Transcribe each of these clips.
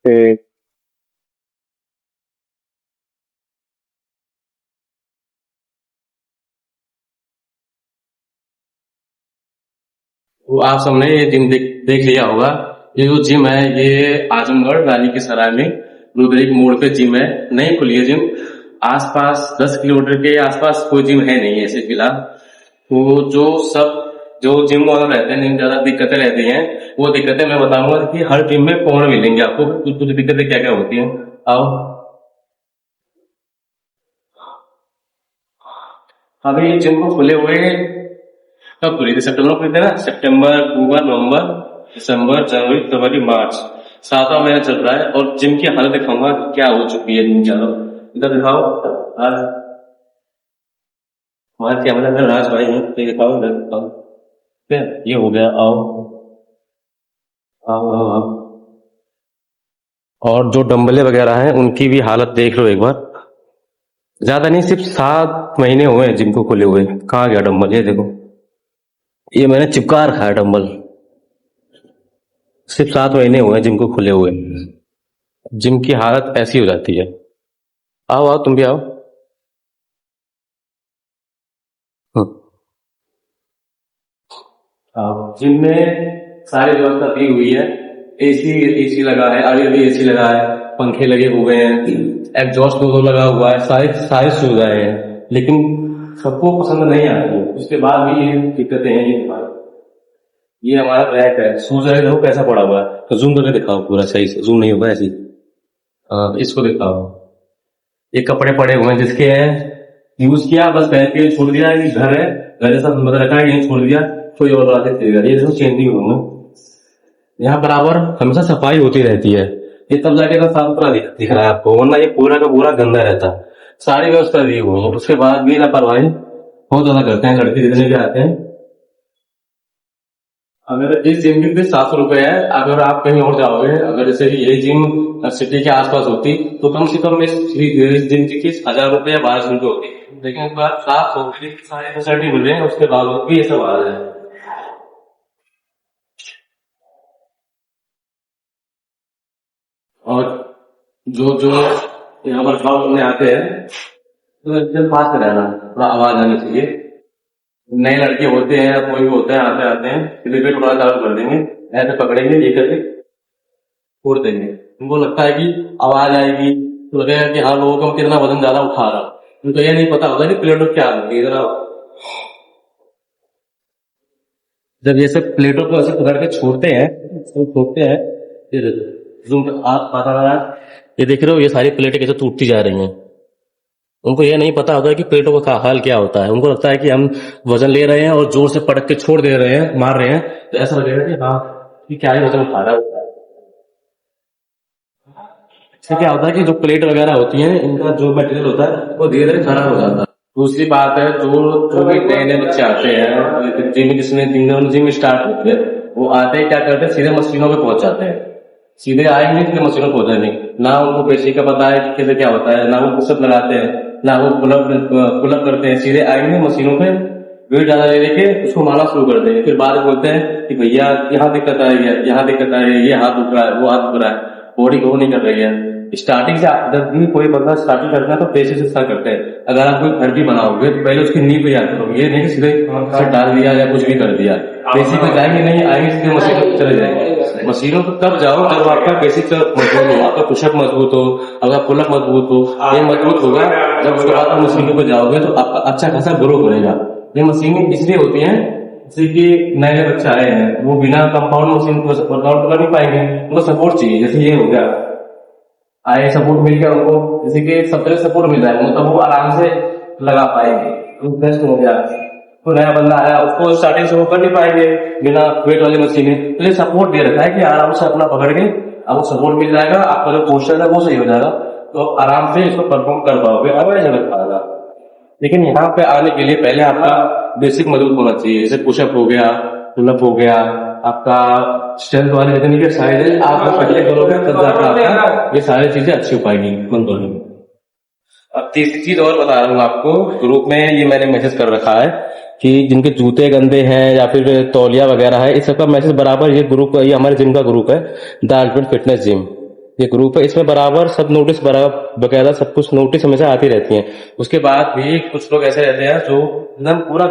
ठीक। वो आप सबने ये जिम देख लिया होगा। ये जो जिम है ये आजमगढ़ रानी की सराय में रुद्रिक मोड़ पे जिम है, नई खुली है जिम। आसपास 10 किलोमीटर के आसपास कोई जिम है नहीं ऐसे फिलहाल। तो जो जिम वाले रहते हैं जिन ज्यादा दिक्कतें रहती हैं, वो दिक्कतें मैं बताऊंगा कि हर जिम में कौन मिलेंगे आपको, कुछ कुछ दिक्कतें क्या क्या होती हैं। आओ। अभी ये जिम को खुले हुए कब खुली थी? सितंबर में खुली थी ना। सितंबर, अक्टूबर, नवंबर, दिसंबर, जनवरी, फरवरी, मार्च, 7वां महीना चल रहा है। और जिम की हालत दिखाऊंगा कि क्या हो चुकी है जिम की हालत। इधर दिखाओ। आज हमारे कैमरा में राज भाई हैं, तो ये दिखाओ, इधर दिखाओ। ठीक है, ये हो गया। आओ आओ आओ आओ। और जो डंबले वगैरह हैं उनकी भी हालत देख लो एक बार। ज्यादा नहीं, सिर्फ 7 महीने हुए हैं जिम को खुले हुए। कहाँ गया डंबल? ये देखो, ये मैंने चिपका रखा है डंबल। सिर्फ 7 महीने हुए हैं जिम को खुले हुए। जिम की हालत ऐसी हो जाती है। आओ आओ, तुम भी आओ। हम्म, आओ। जिम में सारी व्यवस्था दी हुई है। एसी एसी लगा है, अभी अभी एसी लगा है, पंखे लगे हुए हैं, एग्जॉस्ट दो लगा हुआ है, सारी सारी सुविधाएं हैं। लेकिन सबको पसंद नहीं आती है, उसके बाद भी ये दिक्कतें हैं। ये हमारी, ये हमारा रैक है। शूज रैक देखो कैसा पड़ा हुआ है। तो जूम करके दिखाओ पूरा सही से। जूम नहीं होगा ऐसे ही। हाँ, इसको दिखाओ। ये कपड़े पड़े हुए हैं जिसके हैं, यूज किया बस पहन के छोड़ दिया। ये घर है, घर जैसा मतलब रखा है, यही छोड़ दिया, कोई और बात है। ये देखो चेंजिंग रूम है। यहाँ बराबर हमेशा सफाई होती रहती है। ये तब जाके तो साफ सुथरा दिख रहा है आपको, वरना ये पूरा का पूरा गंदा रहता है। सारी व्यवस्था दी हुई है, उसके बाद भी लापरवाही बहुत ज्यादा करते हैं लड़के जितने भी आते हैं। अगर इस जिम की फीस 700 रुपए है। अगर आप कहीं और जाओगे, अगर जैसे कि यही जिम सिटी के आसपास होती तो कम से कम इस जिम की फीस 1000 रुपए या 1200 रुपए होती। लेकिन इस बार 700 सारी फैसिलिटी मिल रही है, उसके बावजूद भी ये सब आ रहा है। और जो जो यहाँ पर वर्कआउट करने आते हैं तो एकदम पास में रहना, थोड़ा आवाज आनी चाहिए। नए लड़के होते हैं, कोई भी होता है, आते आते हैं क्रिकेट उड़ाना चालू कर देंगे, ऐसे पकड़ेंगे, ये करके फोड़ देंगे। उनको लगता है कि आवाज आएगी तो लगेगा कि हाँ लोगों का कितना वजन ज्यादा उठा रहा। उनको ये नहीं पता होता कि प्लेटों क्या है। इधर आओ। जब ये सब प्लेटों को ऐसे पकड़ के छोड़ते हैं, फिर जूम आप पता लगा, ये देख रहे हो ये सारी प्लेटें कैसे टूटती जा रही हैं। उनको ये नहीं पता होता है कि प्लेटों का हाल क्या होता है। उनको लगता है कि हम वजन ले रहे हैं और जोर से पटक के छोड़ दे रहे हैं, मार रहे हैं, तो ऐसा लगेगा कि हाँ कि क्या ही वजन उठा रहा है। इससे क्या होता है कि जो प्लेट वगैरह होती है, इनका जो मटेरियल होता है वो धीरे धीरे खराब हो जाता है। दूसरी बात है, जो भी नए नए बच्चे आते हैं जिम, जिसने जिम स्टार्ट होती है, वो आते हैं क्या करते हैं, सीधे मशीनों पे पहुंच जाते हैं। सीधे आएंगे सीधे मशीनों पे पहुंच जाएंगे। ना उनको बेसिक का पता है कि कैसे क्या होता है, ना वो पुशअप लगाते हैं, ना वो पुलअप करते हैं। सीधे आएंगे मशीनों पे, वेट ज्यादा ले लेके उसको मारना शुरू कर देंगे। फिर बाद में बोलते हैं कि भैया यहाँ दिक्कत आ रही है, यहाँ दिक्कत आ रही है, ये हाथ दुख रहा है, वो हाथ दुख रहा है, बॉडी ग्रो नहीं कर रही है। स्टार्टिंग से जब भी कोई बंदा स्टार्टिंग करता है तो बेसिक से स्टार्ट करते हैं। अगर आप कोई घर भी बनाओगे तो पहले उसकी नींव तैयार करो, ये नहीं कि सीधे से डाल दिया या कुछ भी कर दिया। बेसिक में जाएंगे नहीं, आएंगे सीधे मशीनों पर चले जाएंगे। मशीनों पर तब जाओ जब आपका बेसिक मजबूत हो, आपका पुशअप मजबूत हो, आपका पुलअप मजबूत हो। ये मजबूत होगा जब उसके बाद आप मशीनों पर जाओगे तो आपका अच्छा खासा ग्रो करेगा। ये मशीनें इसलिए होती है, जैसे कि नए नए बच्चे आए हैं, वो बिना कंपाउंड मशीन को वर्कआउट कर नहीं पाएंगे, उनको सपोर्ट चाहिए। जैसे ये हो गया, आए सपोर्ट मिल गया उनको, जैसे कि सब तरह सपोर्ट मिल रहा है, मतलब वो आराम से लगा पाएंगे, तो बेस्ट हो गया। तो नया बंदा आया, उसको स्टार्टिंग से वो कर नहीं पाएंगे बिना वेट वाली मशीन है, तो ये सपोर्ट दे रखा है कि आराम से अपना पकड़ के आपको सपोर्ट मिल जाएगा, आपका जो पोस्चर है वो सही हो जाएगा, तो आराम से इसको परफॉर्म कर पाओगे, अवॉइड नहीं लग पाएगा। लेकिन यहाँ पे आने के लिए पहले आपका बेसिक मजबूत होना चाहिए। जैसे पुशअप हो गया, पुलअप हो गया, आपका स्ट्रेंथ वाले जितनी भी एक्सरसाइज है आप पहले करोगे तब जाकर आपका ये सारी चीजें अच्छी हो पाएंगी बंदों में। अब तीसरी चीज और बता रहा हूँ आपको, ग्रुप में ये मैंने मैसेज कर रखा है कि जिनके जूते गंदे हैं या फिर तौलिया वगैरह है, इस सबका मैसेज बराबर ये ग्रुप, ये हमारे जिम का ग्रुप है, द अल्टीमेट फिटनेस जिम। ये ग्रुप है, इसमें बराबर सब नोटिस बराबर बकायदा सब कुछ नोटिस हमेशा आती रहती है। उसके बाद भी कुछ लोग ऐसे रहते हैं जो एकदम पूरा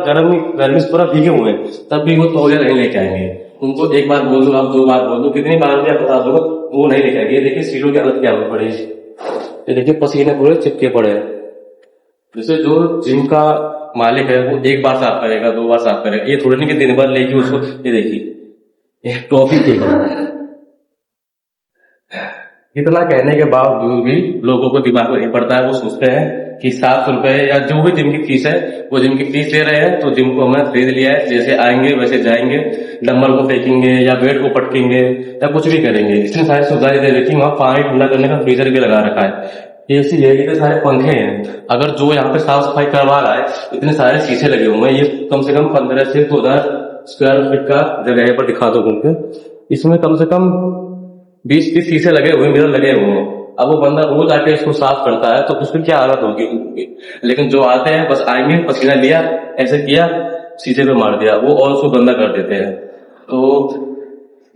गर्मी से पूरा भीगे हुए हैं, तब भी वो तौलिया नहीं लेके आएंगे। उनको एक बार बोल दो, आप 2 बार बोल दो, कितनी बार भी आप बता दो, वो नहीं लेके आएंगे। ये देखिए सीटों की हालत क्या हो पड़ी है, ये देखिए पसीने पूरे चिपके पड़े हैं। जैसे जो जिम का मालिक है वो एक बार साफ करेगा, 2 बार साफ करेगा, ये थोड़ी नहीं कि दिन भर लेके उसको। ये देखिए ये टॉफी फेंक रहा है। इतना कहने के बावजूद भी लोगों को दिमाग में नहीं पड़ता है। वो सोचते हैं कि 700 रुपए या जो भी जिम की फीस है, वो जिम की फीस ले रहे हैं तो जिम को हमने खरीद लिया है, जैसे आएंगे वैसे जाएंगे, डंबल को फेंकेंगे या वेट को पटकेंगे या कुछ भी करेंगे। इतनी सारी सुविधाएं दे रखी, वहाँ पानी ठंडा करने का फ्रीजर भी लगा रखा है, एसी है, इतने सारे पंखे हैं। अगर जो यहाँ पे साफ सफाई करवा रहा है, इतने सारे शीशे लगे हुए हैं, ये कम से कम 15 से 2000 स्क्वायर फीट का जगह है। पर दिखा दो घूम के, इसमें कम से कम 20-30 शीशे लगे हुए, मिरर लगे हुए हैं। अब वो बंदा रोज आके इसको साफ करता है तो उसकी क्या हालत होगी। लेकिन जो आते हैं बस आएंगे, पसीना लिया, ऐसे किया, शीशे पे मार दिया, वो और उसको गंदा कर देते हैं। तो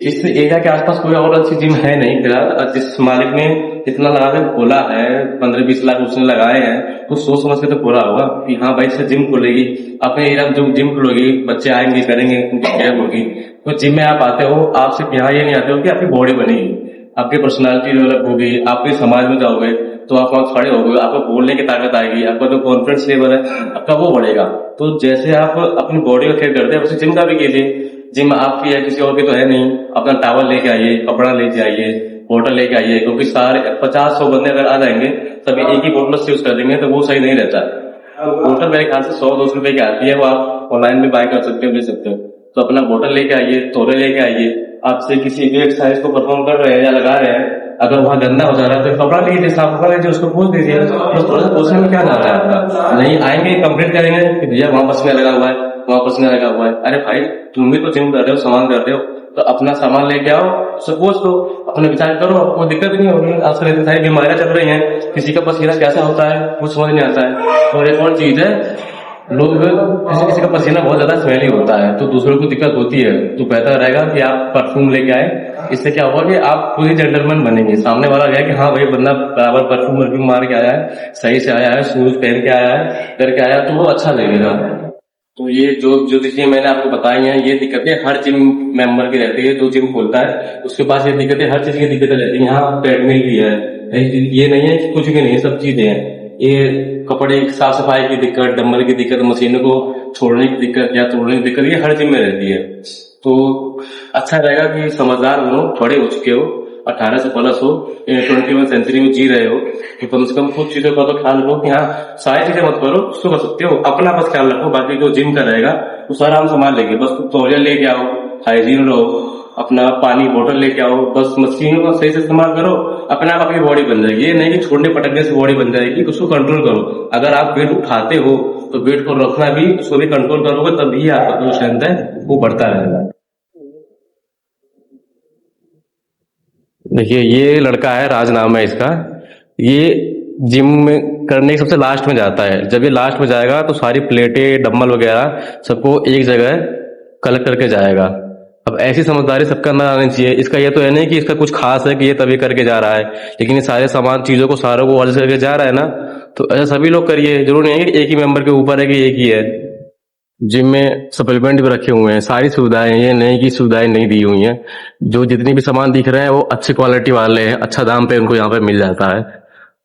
इस एरिया के आसपास कोई और अच्छी जिम है नहीं फिलहाल। जिस मालिक ने इतना लगा के खोला है, 15-20 लाख उसने लगाए हैं, तो सोच समझ के तो खोला होगा कि हाँ भाई से जिम खोलेगी, अपने एरिया में जो जिम खोलेगी, बच्चे आएंगे करेंगे, उनकी केयर होगी। तो जिम में आप आते हो, आप सिर्फ यहाँ ये नहीं आते हो कि आपकी बॉडी बनेगी, आपकी पर्सनालिटी डेवलप होगी, आपके समाज में जाओगे तो आप वहाँ खड़े होगे, आपको बोलने की ताकत आएगी, आपका जो कॉन्फिडेंस लेवल है आपका वो बढ़ेगा। तो जैसे आप अपनी बॉडी का केयर करते हैं वैसे जिम का भी कीजिए। जिम आपकी है, किसी और की तो है नहीं। अपना टावल लेके आइए, कपड़ा लेके आइए, बोतल लेके आइए, क्योंकि सारे 50-100 बंदे अगर आ जाएंगे सभी एक ही बोतल से यूज कर देंगे तो वो सही नहीं रहता। बोतल मेरे ख्याल से 100-200 रुपए की आती है, वो आप ऑनलाइन भी बाय कर सकते हो, ले सकते हो। तो अपना बोतल लेके आइए, तोले लेके आइए। आपसे किसी भी एक्सरसाइज को परफॉर्म कर रहे हैं या लगा रहे हैं, अगर वहाँ गंदा हो जा रहा है तो कपड़ा लीजिए, साफ कपड़ा लीजिए, उसको पोंछ दीजिए। तो थोड़ा सा पोछने में क्या जा रहा है आपका। नहीं आएंगे कंप्लेंट करेंगे कि भैया वहाँ पसीना लगा हुआ है, वहाँ पसीना लगा हुआ है। अरे भाई तुम भी तो जिम कर रहे हो, सामान कर रहे हो, तो अपना सामान लेके आओ, सपोज तो अपने विचार करो, आपको दिक्कत नहीं होगी। आजकल इतनी सारी बीमारियां चल रही हैं, किसी का पसीना कैसा होता है कुछ समझ नहीं आता है। और एक और चीज है, लोग किसी का पसीना बहुत ज्यादा स्मेली होता है तो दूसरों को दिक्कत होती है। तो बेहतर रहेगा कि आप परफ्यूम लेके आए। इससे क्या होगा कि आप खुद ही जेंटलमैन बनेंगे, सामने वाला गया कि हाँ भाई बंदा बराबर परफ्यूम मार के आया है, सही से आया है, शूज पहन के आया है, करके आया, तो वो अच्छा लगेगा। तो ये जो जो चीजें मैंने आपको बताई हैं, ये दिक्कतें हर जिम मेंबर की रहती है। जो जिम खोलता है उसके पास ये दिक्कतें, हर चीज की दिक्कतें रहती है। यहाँ ट्रेडमिल भी है, ये नहीं है कि कुछ भी नहीं है, सब चीजें हैं। ये कपड़े की साफ सफाई की दिक्कत, डंबल की दिक्कत, मशीनों को छोड़ने की दिक्कत या तोड़ने की दिक्कत, ये हर जिम में रहती है। तो अच्छा रहेगा कि समझदार हो, बड़े हो चुके हो, 18 से प्लस हो, 21 सेंचुरी में जी रहे हो, कि कम से कम कुछ चीजों का तो ख्याल रखो कि हाँ सारी चीजें मत करो, उसको कर सकते हो, अपना बस ख्याल रखो। बाकी जो जिम का रहेगा वो सारा हम संभाल लेंगे। बस तौलिया लेके आओ, हाइजीन रहो, अपना पानी बोतल लेके आओ, बस मशीनों का सही से इस्तेमाल करो, अपने आप आपकी बॉडी बन जाएगी। ये नहीं कि छोड़ने पटकने से बॉडी बन जाएगी, उसको कंट्रोल करो। अगर आप वेट उठाते हो तो वेट को रखना भी, उसको भी कंट्रोल करोगे, तभी आपका जो स्ट्रेंथ है वो बढ़ता रहेगा। देखिए ये लड़का है, राज नाम है इसका, ये जिम में करने के सबसे लास्ट में जाता है। जब ये लास्ट में जाएगा तो सारी प्लेटें, डंबल वगैरह सबको एक जगह कलेक्ट करके जाएगा। अब ऐसी समझदारी सबका अंदर आनी चाहिए। इसका ये तो है नहीं कि इसका कुछ खास है कि ये तभी करके जा रहा है, लेकिन ये सारे सामान चीजों को सारों को ऑर्डर करके जा रहा है ना, तो ऐसा सभी लोग करिए। जरूर नहीं है कि एक ही मेंबर के ऊपर है कि एक ही है। जिम में सप्लीमेंट भी रखे हुए हैं, सारी सुविधाएं हैं, ये नहीं कि सुविधाएं नहीं दी हुई हैं। जो जितनी भी सामान दिख रहे हैं वो अच्छी क्वालिटी वाले हैं, अच्छा दाम पे उनको यहाँ पे मिल जाता है।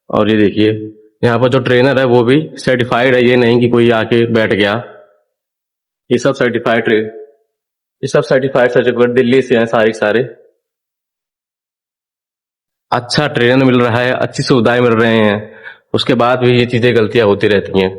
और ये देखिए यहाँ पर जो ट्रेनर है वो भी सर्टिफाइड है, ये नहीं कि कोई आके बैठ गया। ये सब सर्टिफाइड, ये सब सर्टिफाइड सर्टिफिकेट दिल्ली से हैं सारे सारे। अच्छा ट्रेनर मिल रहा है, अच्छी सुविधाएं मिल रहे हैं, उसके बाद भी ये चीजें गलतियां होती रहती हैं।